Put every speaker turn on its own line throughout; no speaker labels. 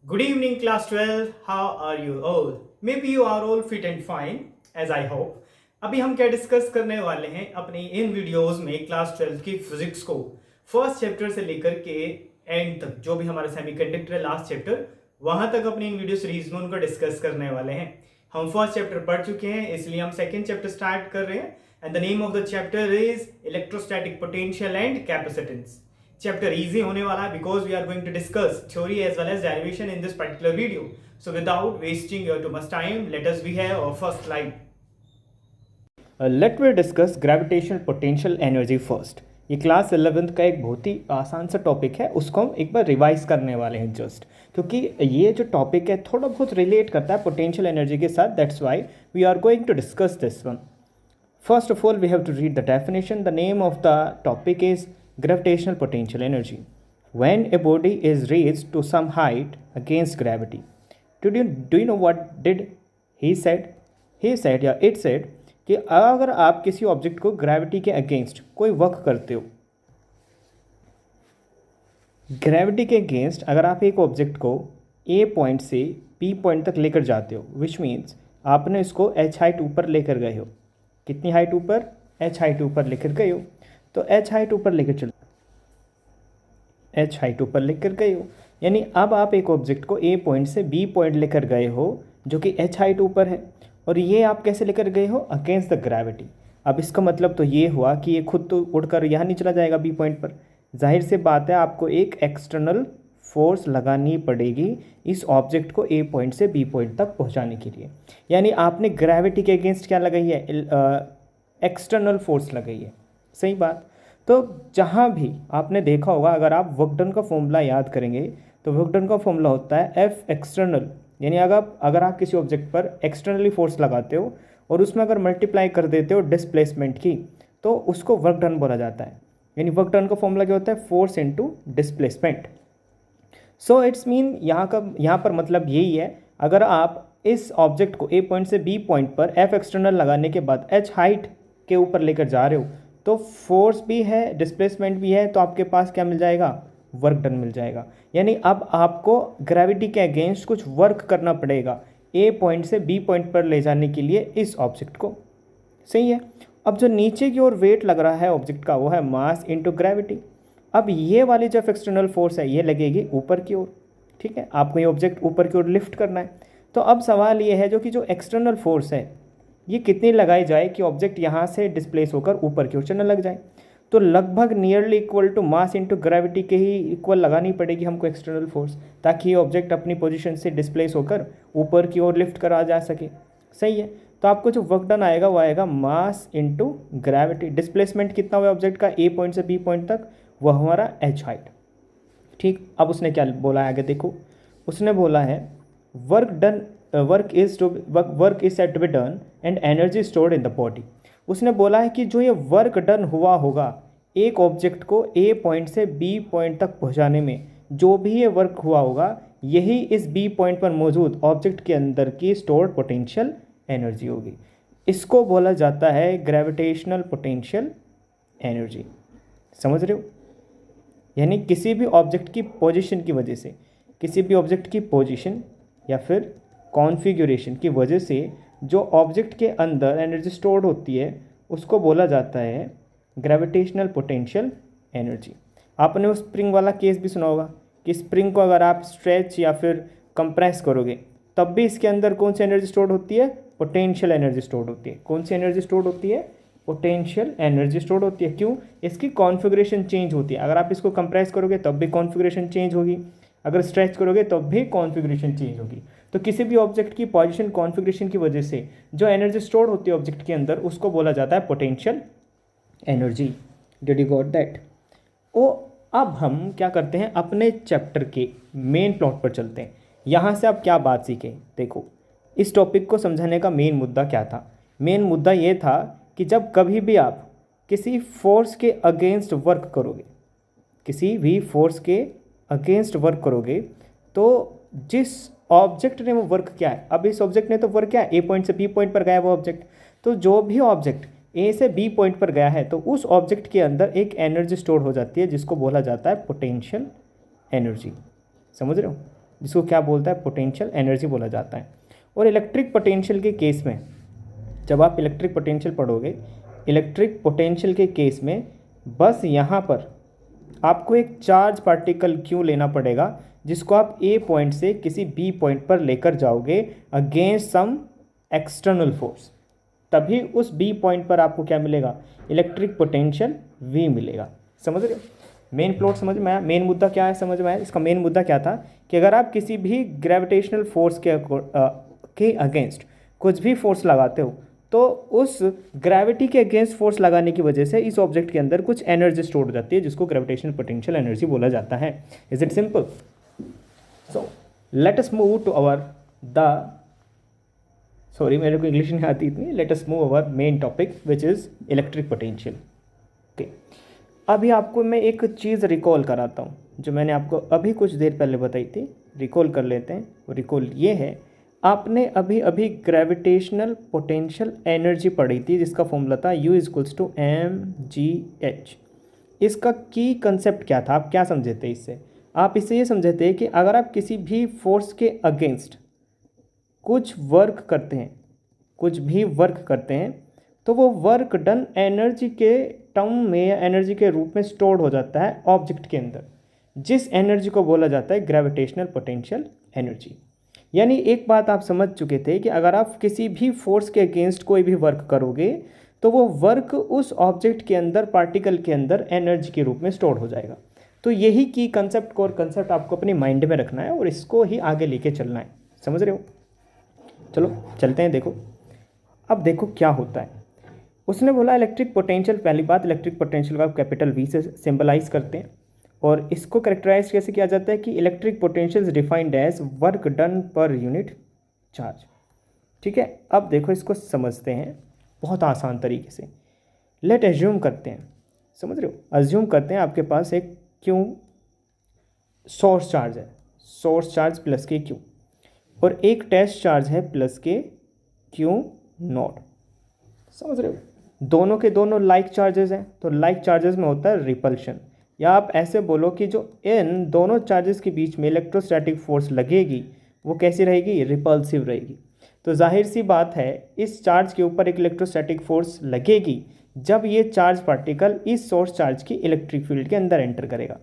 Good evening, class 12. How are you all? Maybe you are all fit and fine, as I hope. अभी हम क्या discuss करने वाले हैं अपने इन वीडियोस में क्लास 12 की फिजिक्स को फर्स्ट चैप्टर से लेकर के एंड तक जो भी हमारा सेमीकंडक्टर है लास्ट चैप्टर वहां तक अपनी इन वीडियो सीरीज में उनको डिस्कस करने वाले हैं। हम फर्स्ट चैप्टर पढ़ चुके हैं इसलिए हम सेकेंड चैप्टर स्टार्ट कर रहे हैं and the name of the chapter is electrostatic potential and capacitance. Chapter easy होने वाला है because we are going to discuss theory as well as derivation in this particular video. So without wasting your too much time let us we have our first slide. Let we discuss gravitational potential energy first. ये class 11th का एक बहुत ही आसान सा topic है, उसको हम एक बार रिवाइज करने वाले हैं जस्ट, क्योंकि ये जो टॉपिक है थोड़ा बहुत रिलेट करता है पोटेंशियल एनर्जी के साथ। That's why we are going to discuss this one. First of all we have to read the definition. The name of the topic is gravitational potential energy. When a body is raised to some height against gravity, do you know what did he said? He said, yeah, it said कि अगर आप किसी object को gravity के against कोई work करते हो, gravity के अगेंस्ट अगर आप एक ऑब्जेक्ट को ए पॉइंट से बी पॉइंट तक लेकर जाते हो, विच मीन्स आपने इसको एच हाइट ऊपर लेकर गए हो। कितनी हाइट ऊपर? एच हाइट ऊपर लेकर गए हो। तो एच हाइट ऊपर लेकर चलो, एच हाइट ऊपर लेकर गए हो, यानी अब आप एक ऑब्जेक्ट को ए पॉइंट से बी पॉइंट लेकर गए हो जो कि एच हाइट ऊपर है, और ये आप कैसे लेकर गए हो? Against the gravity. अब इसका मतलब तो ये हुआ कि ये खुद तो उड़कर यहाँ नहीं चला जाएगा बी पॉइंट पर। जाहिर से बात है आपको एक एक्सटर्नल फोर्स लगानी पड़ेगी इस ऑब्जेक्ट को ए पॉइंट से बी पॉइंट तक पहुँचाने के लिए, यानी आपने ग्रेविटी के अगेंस्ट क्या लगाई है? एक्सटर्नल फोर्स लगाई है। सही बात। तो जहाँ भी आपने देखा होगा, अगर आप वर्क डन का फॉर्मूला याद करेंगे तो वर्क डन का फॉर्मूला होता है एफ एक्सटर्नल, यानी अगर आप किसी ऑब्जेक्ट पर एक्सटर्नली फोर्स लगाते हो और उसमें अगर मल्टीप्लाई कर देते हो डिस्प्लेसमेंट की, तो उसको वर्क डन बोला जाता है। यानी वर्क डन का फॉर्मूला क्या होता है? Force into displacement. So it's mean यहाँ पर मतलब यही है, अगर आप इस ऑब्जेक्ट को ए पॉइंट से बी पॉइंट पर एफ एक्सटर्नल लगाने के बाद एच हाइट के ऊपर लेकर जा रहे हो, तो फोर्स भी है, डिस्प्लेसमेंट भी है, तो आपके पास क्या मिल जाएगा? वर्क डन मिल जाएगा। यानी अब आपको ग्रेविटी के अगेंस्ट कुछ वर्क करना पड़ेगा ए पॉइंट से बी पॉइंट पर ले जाने के लिए इस ऑब्जेक्ट को। सही है। अब जो नीचे की ओर वेट लग रहा है ऑब्जेक्ट का वो है मास इनटू ग्रेविटी। अब ये वाली जो एक्सटर्नल फोर्स है ये लगेगी ऊपर की ओर। ठीक है, आपको ये ऑब्जेक्ट ऊपर की ओर लिफ्ट करना है। तो अब सवाल ये है जो एक्सटर्नल फोर्स है ये कितनी लगाई जाए कि ऑब्जेक्ट यहाँ से डिस्प्लेस होकर ऊपर की ओर चलने लग जाए? तो लगभग nearly equal to mass into gravity के ही इक्वल लगानी पड़ेगी हमको एक्सटर्नल फोर्स, ताकि ये ऑब्जेक्ट अपनी पोजीशन से डिस्प्लेस होकर ऊपर की ओर लिफ्ट करा जा सके। सही है। तो आपको जो वर्क डन आएगा वो आएगा मास इनटू ग्रेविटी। डिस्प्लेसमेंट कितना हुआ ऑब्जेक्ट का ए पॉइंट से बी पॉइंट तक? वह हमारा एच हाइट। ठीक। अब उसने क्या बोला है आगे देखो। उसने बोला है work is said to be done and energy stored in the body. उसने बोला है कि जो ये वर्क डन हुआ होगा एक ऑब्जेक्ट को ए पॉइंट से बी पॉइंट तक पहुंचाने में, जो भी ये वर्क हुआ होगा यही इस बी पॉइंट पर मौजूद ऑब्जेक्ट के अंदर की स्टोर्ड पोटेंशियल एनर्जी होगी। इसको बोला जाता है ग्रेविटेशनल पोटेंशियल एनर्जी। समझ रहे हो? यानी किसी भी ऑब्जेक्ट की पोजीशन की वजह से, किसी भी ऑब्जेक्ट की पोजीशन या फिर कॉन्फ़िगरेशन की वजह से जो ऑब्जेक्ट के अंदर एनर्जी स्टोर्ड होती है उसको बोला जाता है ग्रेविटेशनल पोटेंशियल एनर्जी। आपने वो स्प्रिंग वाला केस भी सुना होगा कि स्प्रिंग को अगर आप स्ट्रेच या फिर कंप्रेस करोगे तब भी इसके अंदर कौन सी एनर्जी स्टोर्ड होती है? पोटेंशियल एनर्जी स्टोर्ड होती है। कौन सी एनर्जी स्टोर्ड होती है? पोटेंशियल एनर्जी स्टोर्ड होती है। क्यों? इसकी कॉन्फ़िगरेशन चेंज होती है। अगर आप इसको कंप्रेस करोगे तब भी कॉन्फ़िगरेशन चेंज होगी, अगर स्ट्रेच करोगे तब भी कॉन्फ़िगरेशन चेंज होगी। तो किसी भी ऑब्जेक्ट की पोजीशन कॉन्फ़िगरेशन की वजह से जो एनर्जी स्टोर्ड होती है ऑब्जेक्ट के अंदर उसको बोला जाता है potential energy. Did you got that? ओ अब हम क्या करते हैं, अपने चैप्टर के मेन प्लॉट पर चलते हैं। यहाँ से आप क्या बात सीखें? देखो, इस टॉपिक को समझाने का मेन मुद्दा क्या था? मेन मुद्दा ये था कि जब कभी भी आप किसी फोर्स के अगेंस्ट वर्क करोगे, किसी भी फोर्स के अगेंस्ट वर्क करोगे, तो जिस ऑब्जेक्ट ने वो वर्क किया है, अब इस ऑब्जेक्ट ने तो वर्क किया है ए पॉइंट से बी पॉइंट पर गया वो ऑब्जेक्ट, तो जो भी ऑब्जेक्ट ए से बी पॉइंट पर गया है तो उस ऑब्जेक्ट के अंदर एक एनर्जी स्टोर हो जाती है जिसको बोला जाता है पोटेंशियल एनर्जी। समझ रहे हो? जिसको क्या बोलता है, पोटेंशियल एनर्जी बोला जाता है। और इलेक्ट्रिक पोटेंशियल के केस में, जब आप इलेक्ट्रिक पोटेंशियल पढ़ोगे, इलेक्ट्रिक पोटेंशियल के केस में बस यहाँ पर आपको एक चार्ज पार्टिकल क्यों लेना पड़ेगा, जिसको आप ए पॉइंट से किसी बी पॉइंट पर लेकर जाओगे अगेंस्ट सम एक्सटर्नल फोर्स, तभी उस बी पॉइंट पर आपको क्या मिलेगा, इलेक्ट्रिक पोटेंशियल वी मिलेगा। समझ रहे हो? मेन प्लॉट समझ में आया? मेन मुद्दा क्या है, समझ में आया? इसका मेन मुद्दा क्या था कि अगर आप किसी भी ग्रेविटेशनल फोर्स के अगेंस्ट कुछ भी फोर्स लगाते हो, तो उस ग्रेविटी के अगेंस्ट फोर्स लगाने की वजह से इस ऑब्जेक्ट के अंदर कुछ एनर्जी स्टोर हो जाती है, जिसको ग्रेविटेशनल पोटेंशियल एनर्जी बोला जाता है। Is it simple? So let us move to our sorry मेरे को इंग्लिश नहीं आती इतनी, let us move our main topic which is electric potential. Okay, अभी आपको मैं एक चीज़ रिकॉल कराता हूँ जो मैंने आपको अभी कुछ देर पहले बताई थी, रिकॉल कर लेते हैं। और रिकॉल ये है, आपने अभी अभी ग्रेविटेशनल पोटेंशियल एनर्जी पढ़ी थी जिसका फॉर्मूला था U=mgh। इसका की कंसेप्ट क्या था, आप क्या समझे थे इससे? आप इससे ये समझे थे कि अगर आप किसी भी फोर्स के अगेंस्ट कुछ वर्क करते हैं, कुछ भी वर्क करते हैं, तो वो वर्क डन एनर्जी के टर्म में या एनर्जी के रूप में स्टोर्ड हो जाता है ऑब्जेक्ट के अंदर, जिस एनर्जी को बोला जाता है ग्रेविटेशनल पोटेंशियल एनर्जी। यानी एक बात आप समझ चुके थे कि अगर आप किसी भी फोर्स के अगेंस्ट कोई भी वर्क करोगे, तो वो वर्क उस ऑब्जेक्ट के अंदर, पार्टिकल के अंदर एनर्जी के रूप में स्टोर हो जाएगा। तो यही की कंसेप्ट, कोर कंसेप्ट आपको अपने माइंड में रखना है और इसको ही आगे लेके चलना है। समझ रहे हो? चलो चलते हैं। देखो अब देखो क्या होता है। उसने बोला इलेक्ट्रिक पोटेंशियल, पहली बात इलेक्ट्रिक पोटेंशियल को आप कैपिटल वी से सिंबलाइज करते हैं और इसको करेक्टराइज कैसे किया जाता है कि electric potential is defined as work done per unit charge. ठीक है, अब देखो इसको समझते हैं बहुत आसान तरीके से। लेट एज्यूम करते हैं, समझ रहे हो, अज्यूम करते हैं आपके पास एक क्यू सोर्स चार्ज है, सोर्स चार्ज प्लस के क्यू, और एक टेस्ट चार्ज है प्लस के क्यू नॉट। समझ रहे हो? दोनों के दोनों लाइक चार्जेस हैं, तो लाइक चार्जेस में होता है रिपल्शन, या आप ऐसे बोलो कि जो इन दोनों चार्जेस के बीच में इलेक्ट्रोस्टैटिक फोर्स लगेगी वो कैसी रहेगी, रिपल्सिव रहेगी। तो जाहिर सी बात है इस चार्ज के ऊपर एक इलेक्ट्रोस्टैटिक फोर्स लगेगी जब ये चार्ज पार्टिकल इस सोर्स चार्ज की इलेक्ट्रिक फील्ड के अंदर एंटर करेगा।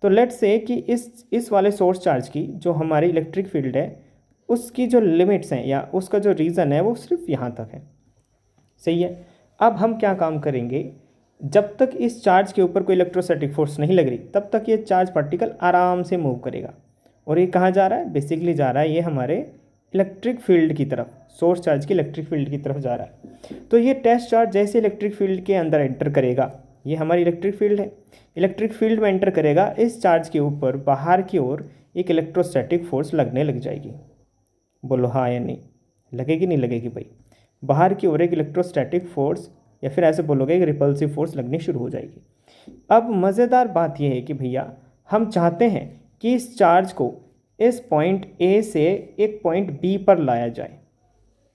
तो लेट्स से कि इस वाले सोर्स चार्ज की जो हमारी इलेक्ट्रिक फील्ड है उसकी जो लिमिट्स हैं या उसका जो रीज़न है वो सिर्फ यहाँ तक है। सही है। अब हम क्या काम करेंगे, जब तक इस चार्ज के ऊपर कोई इलेक्ट्रोस्टैटिक फोर्स नहीं लग रही तब तक ये चार्ज पार्टिकल आराम से मूव करेगा। और ये कहाँ जा रहा है, बेसिकली जा रहा है ये हमारे इलेक्ट्रिक फील्ड की तरफ, सोर्स चार्ज की इलेक्ट्रिक फील्ड की तरफ जा रहा है। तो ये टेस्ट चार्ज जैसे इलेक्ट्रिक फील्ड के अंदर एंटर करेगा, ये हमारी इलेक्ट्रिक फील्ड है, इलेक्ट्रिक फील्ड में एंटर करेगा, इस चार्ज के ऊपर बाहर की ओर एक इलेक्ट्रोस्टैटिक फोर्स लगने लग जाएगी। बोलो हाँ या नहीं, लगेगी नहीं लगेगी भाई? बाहर की ओर एक इलेक्ट्रोस्टैटिक फोर्स या फिर ऐसे बोलोगे एक रिपल्सिव फोर्स लगनी शुरू हो जाएगी। अब मज़ेदार बात यह है कि भैया हम चाहते हैं कि इस चार्ज को इस पॉइंट ए से एक पॉइंट बी पर लाया जाए।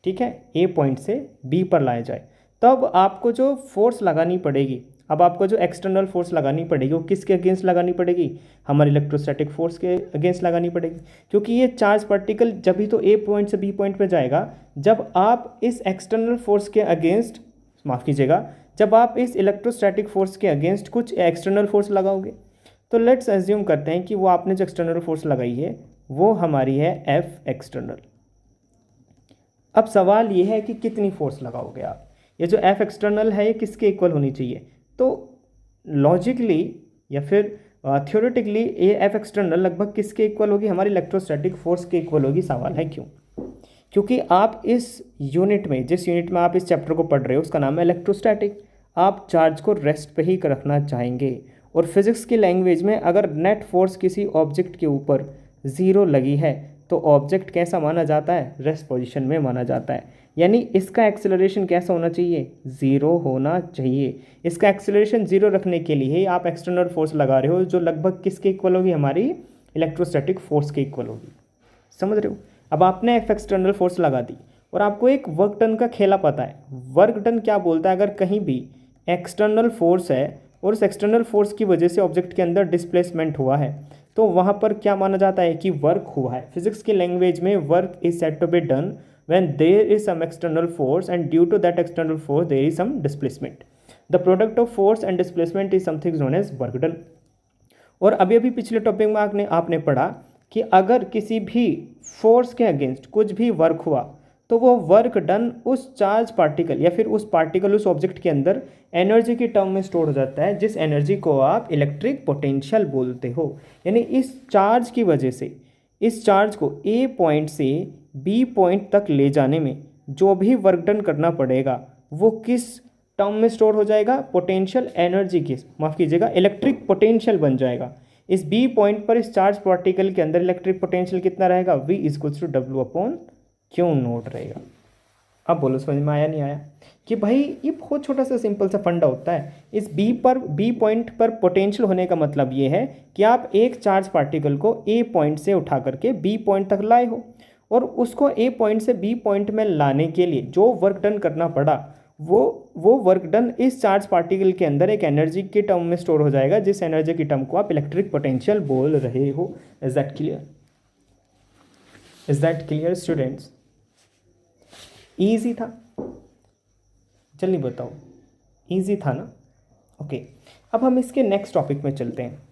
ठीक है, ए पॉइंट से बी पर लाया जाए, तब आपको जो फोर्स लगानी पड़ेगी, अब आपको जो एक्सटर्नल फोर्स लगानी पड़ेगी वो किसके अगेंस्ट लगानी पड़ेगी, हमारे इलेक्ट्रोस्टैटिक फोर्स के अगेंस्ट लगानी पड़ेगी। क्योंकि ये चार्ज पार्टिकल जब भी तो ए पॉइंट से बी पॉइंट पे जाएगा जब आप इस एक्सटर्नल फोर्स के अगेंस्ट, माफ़ कीजिएगा, जब आप इस इलेक्ट्रोस्टैटिक फोर्स के अगेंस्ट कुछ एक्सटर्नल फोर्स लगाओगे। तो लेट्स एज्यूम करते हैं कि वो आपने जो एक्सटर्नल फोर्स लगाई है वो हमारी है एफ एक्सटर्नल। अब सवाल ये है कि कितनी फोर्स लगाओगे आप, ये जो एफ एक्सटर्नल है ये किसके इक्वल होनी चाहिए। तो लॉजिकली या फिर थ्योरेटिकली ये एफ एक्सटर्नल लगभग किसके इक्वल होगी, हमारी इलेक्ट्रोस्टैटिक फोर्स के इक्वल होगी। सवाल है क्यों? क्योंकि आप इस यूनिट में, जिस यूनिट में आप इस चैप्टर को पढ़ रहे हो उसका नाम है इलेक्ट्रोस्टैटिक। आप चार्ज को रेस्ट पे ही रखना चाहेंगे, और फिजिक्स की लैंग्वेज में अगर नेट फोर्स किसी ऑब्जेक्ट के ऊपर ज़ीरो लगी है तो ऑब्जेक्ट कैसा माना जाता है, रेस्ट पोजीशन में माना जाता है। यानी इसका एक्सेलरेशन कैसा होना चाहिए, ज़ीरो होना चाहिए। इसका एक्सेलरेशन ज़ीरो रखने के लिए आप एक्सटर्नल फोर्स लगा रहे हो जो लगभग किसके इक्वल होगी, हमारी इलेक्ट्रोस्टैटिक फोर्स के इक्वल होगी। समझ रहे हो? अब आपने एफ एक्सटर्नल फोर्स लगा दी और आपको एक वर्क डन का खेला पता है। वर्क डन क्या बोलता है, अगर कहीं भी एक्सटर्नल फोर्स है और उस एक्सटर्नल फोर्स की वजह से ऑब्जेक्ट के अंदर डिस्प्लेसमेंट हुआ है तो वहाँ पर क्या माना जाता है कि वर्क हुआ है। फिजिक्स की लैंग्वेज में work is said to be done when there is some external force and due to that external force there is some displacement. The product of force and displacement is something known as work done. और अभी अभी पिछले topic में आपने पढ़ा कि अगर किसी भी फोर्स के अगेंस्ट कुछ भी वर्क हुआ तो वो वर्क डन उस चार्ज पार्टिकल या फिर उस पार्टिकल उस ऑब्जेक्ट के अंदर एनर्जी की टर्म में स्टोर हो जाता है, जिस एनर्जी को आप इलेक्ट्रिक पोटेंशियल बोलते हो। यानी इस चार्ज की वजह से इस चार्ज को ए पॉइंट से बी पॉइंट तक ले जाने में जो भी वर्क डन करना पड़ेगा वो किस टर्म में स्टोर हो जाएगा, पोटेंशियल एनर्जी की, माफ़ कीजिएगा, इलेक्ट्रिक पोटेंशियल बन जाएगा। इस बी पॉइंट पर इस चार्ज पार्टिकल के अंदर इलेक्ट्रिक पोटेंशियल कितना रहेगा, V equals to W upon q not रहेगा। अब बोलो समझ में आया नहीं आया कि भाई ये बहुत छोटा सा सिंपल सा फंडा होता है। इस बी पॉइंट पर पोटेंशियल होने का मतलब ये है कि आप एक चार्ज पार्टिकल को ए पॉइंट से उठा करके बी पॉइंट तक लाए हो और उसको ए पॉइंट से बी पॉइंट में लाने के लिए जो वर्क डन करना पड़ा वो वर्क डन इस चार्ज पार्टिकल के अंदर एक एनर्जी के टर्म में स्टोर हो जाएगा, जिस एनर्जी की टर्म को आप इलेक्ट्रिक पोटेंशियल बोल रहे हो। Is that clear? Is that clear students? Easy था? जल्दी बताओ, ईजी था ना? ओके अब हम इसके नेक्स्ट टॉपिक में चलते हैं।